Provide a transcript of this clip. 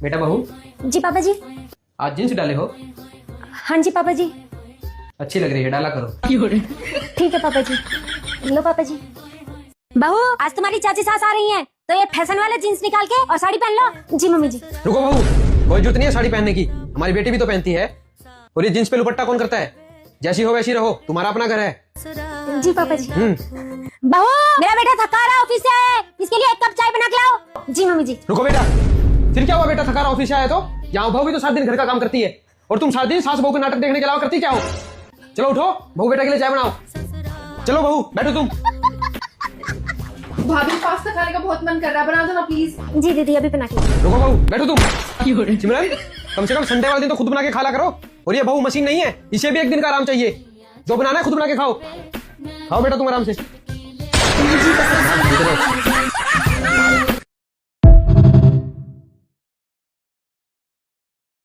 बेटा बहू, जी पापा जी। आज जींस डाले हो? हाँ जी पापा जी। अच्छी लग रही है, डाला करो। ठीक है पापा जी। लो पापा जी। बहू, आज तुम्हारी चाची सास आ रही हैं, तो ये फैशन वाले जीन्स निकाल के और साड़ी पहन लो। जी मम्मी जी। रुको बहू, कोई जरूरत नहीं है साड़ी पहनने की, हमारी बेटी भी तो पहनती है। और ये जींस पे दुपट्टा कौन करता है? जैसी हो वैसी रहो, तुम्हारा अपना घर है। जी पापा जी। बहू, मेरा बेटा थका रहा ऑफिस से आया है, इसके लिए एक कप चाय बना के लाओ। जी मम्मी जी। रुको बेटा, फिर क्या हुआ बेटा, थका रहा ऑफिस से आया तो? यहाँ बहू भी तो सारा दिन घर का काम करती है, और तुम सारा दिन सास बहू के नाटक देखने के अलावा करती क्या हो? चलो उठो, बहू बेटा के लिए चाय बनाओ। चलो बहू, बैठो तुम। भाभी, पास्ता खाने का बहुत मन कर रहा है, बना दो ना प्लीज। जी दीदी, अभी बना के। रुको बहू, बैठो तुम। सिमरन, कम से कम संडे वाले दिन तो खुद बना के खा ला करो। और ये बहू मशीन नहीं है, इसे भी एक दिन का आराम चाहिए। जो बनाना है खुद बना के खाओ। खाओ बेटा तुम आराम से।